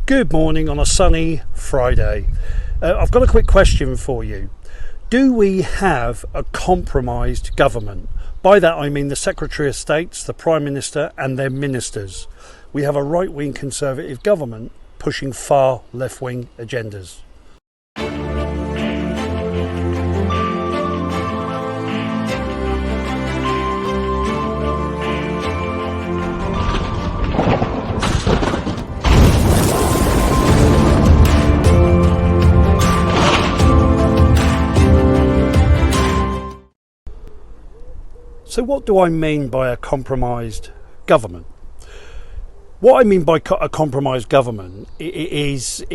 Good morning on a sunny Friday. I've got a quick question for you. Do we have a compromised government? By that I mean the Secretary of States, the Prime Minister and their ministers. We have a right-wing Conservative government pushing far left-wing agendas. So what do I mean by a compromised government? What I mean by a compromised government is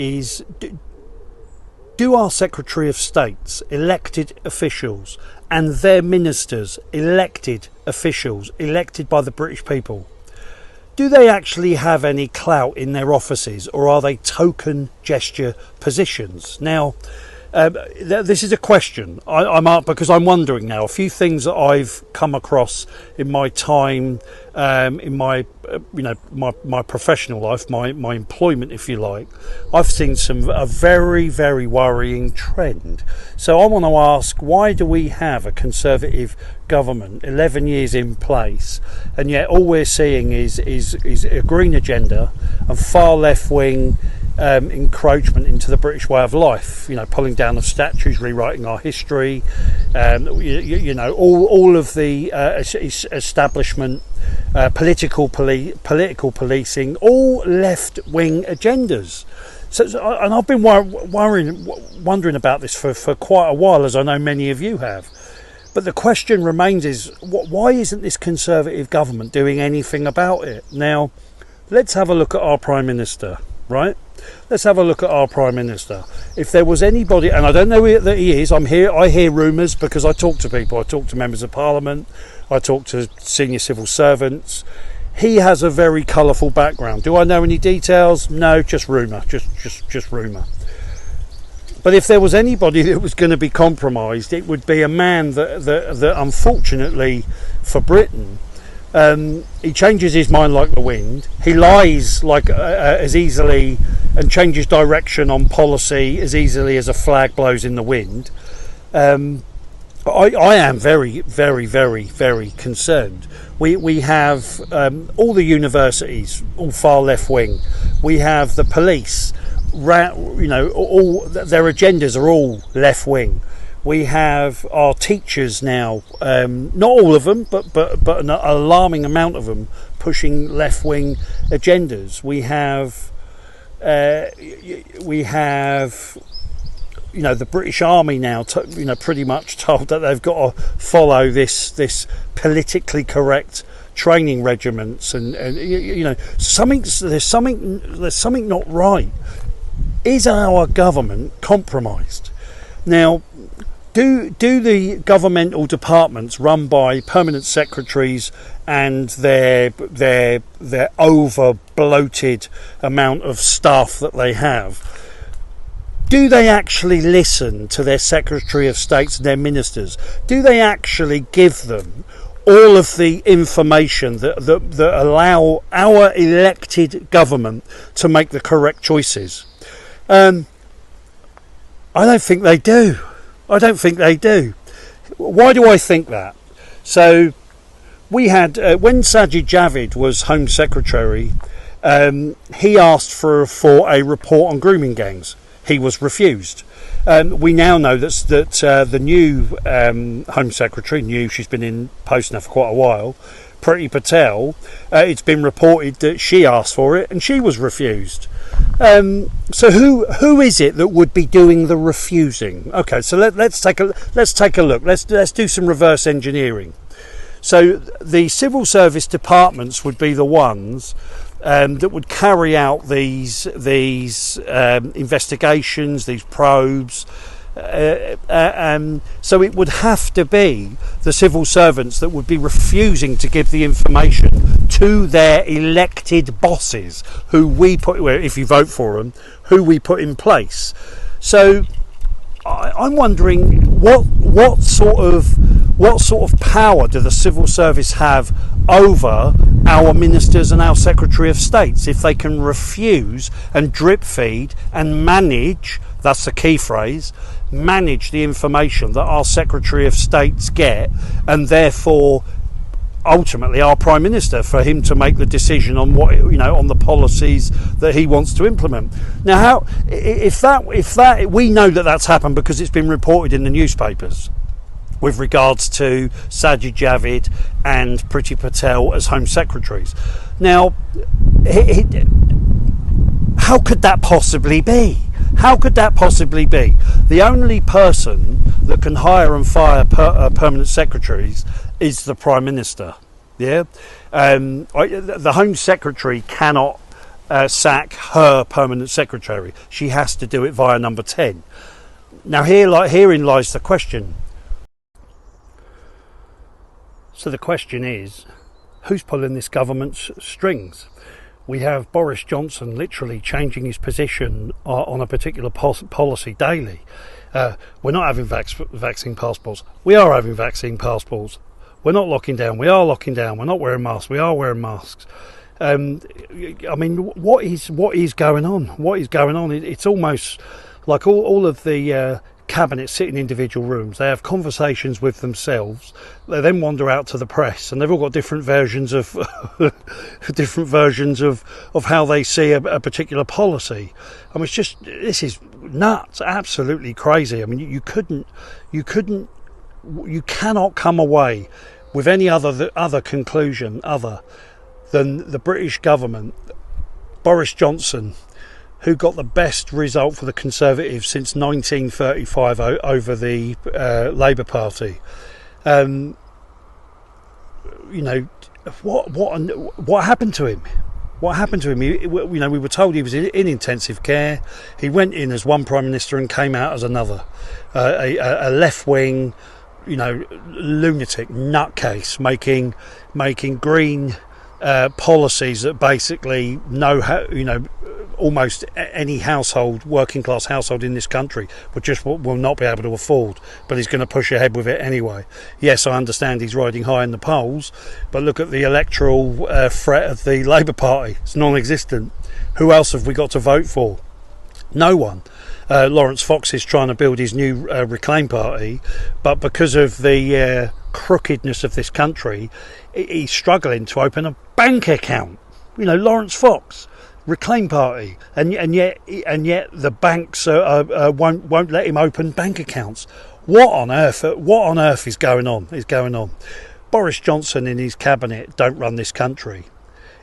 do our Secretary of States, elected officials, and their ministers, elected officials, elected by the British people, do they actually have any clout in their offices, or are they token gesture positions? Now, this is a question I'm up because I'm wondering now. A few things that I've come across in my time, in my my professional life, my employment, if you like. I've seen a very, very worrying trend. So I want to ask, why do we have a Conservative government 11 years in place, and yet all we're seeing is a green agenda and far left wing encroachment into the British way of life, pulling down of statues, rewriting our history, all of the establishment, political policing, all left-wing agendas. And I've been wondering about this for quite a while, as I know many of you have. But the question remains is, why isn't this Conservative government doing anything about it? Now, let's have a look at our Prime Minister, right? Let's have a look at our Prime Minister. If there was anybody, and I don't know that he is, I hear rumours because I talk to people. I talk to members of Parliament, I talk to senior civil servants. He has a very colourful background. Do I know any details? No, just rumour, just rumour. But if there was anybody that was going to be compromised, it would be a man that unfortunately for Britain, he changes his mind like the wind. He lies like as easily and changes direction on policy as easily as a flag blows in the wind. I am very, very, very, very concerned. We have all the universities, all far left wing. We have the police. All their agendas are all left wing. We have our teachers now, not all of them, but an alarming amount of them pushing left-wing agendas. We have the British Army now, pretty much told that they've got to follow this politically correct training regiments, and there's something not right. Is our government compromised? Now, do the governmental departments run by permanent secretaries and their over bloated amount of staff that they have, do they actually listen to their Secretary of States and their ministers? Do they actually give them all of the information that allow our elected government to make the correct choices? I don't think they do. Why do I think that? So we had, when Sajid Javid was Home Secretary, he asked for a report on grooming gangs. He was refused. We now know that the new Home Secretary, she's been in post now for quite a while, Priti Patel, it's been reported that she asked for it and she was refused. So who is it that would be doing the refusing? Okay, so let's take a look. Let's do some reverse engineering. So the civil service departments would be the ones that would carry out these investigations, these probes. So it would have to be the civil servants that would be refusing to give the information to their elected bosses, who we put, if you vote for them, who we put in place. So I'm wondering what sort of power do the civil service have over our ministers and our Secretary of States if they can refuse and drip feed and manage, that's the key phrase, manage the information that our Secretary of States get, and therefore ultimately our Prime Minister, for him to make the decision on what, on the policies that he wants to implement. Now, how if that we know that that's happened because it's been reported in the newspapers with regards to Sajid Javid and Priti Patel as Home Secretaries. Now, how could that possibly be? How could that possibly be? The only person that can hire and fire permanent secretaries is the Prime Minister. Yeah, the Home Secretary cannot sack her permanent secretary. She has to do it via number 10. Now, herein lies the question. So the question is, who's pulling this government's strings? We have Boris Johnson literally changing his position on a particular policy daily. We're not having vaccine passports. We are having vaccine passports. We're not locking down. We are locking down. We're not wearing masks. We are wearing masks. I mean, what is going on? What is going on? It's almost like all of the cabinet sit in individual rooms. They have conversations with themselves. They then wander out to the press, and they've all got different versions of of how they see a particular policy. I mean, this is nuts, absolutely crazy. I mean, you cannot come away with any other conclusion other than the British government, Boris Johnson, who got the best result for the Conservatives since 1935 over the Labour Party. What happened to him? What happened to him? We were told he was in intensive care. He went in as one Prime Minister and came out as another. A left-wing, lunatic nutcase making green policies that basically almost any working class household in this country will not be able to afford, but he's going to push ahead with it anyway. Yes, I understand he's riding high in the polls, but look at the electoral threat of the Labour Party. It's non-existent. Who else have we got to vote for? No one. Lawrence Fox is trying to build his new Reclaim Party, but because of the crookedness of this country, he's struggling to open a bank account. Lawrence Fox, Reclaim Party, and yet the banks won't let him open bank accounts. What on earth is going on? Boris Johnson and his cabinet don't run this country.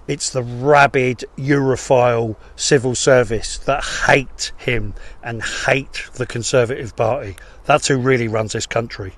It's the rabid Europhile civil service that hate him and hate the Conservative Party. That's who really runs this country.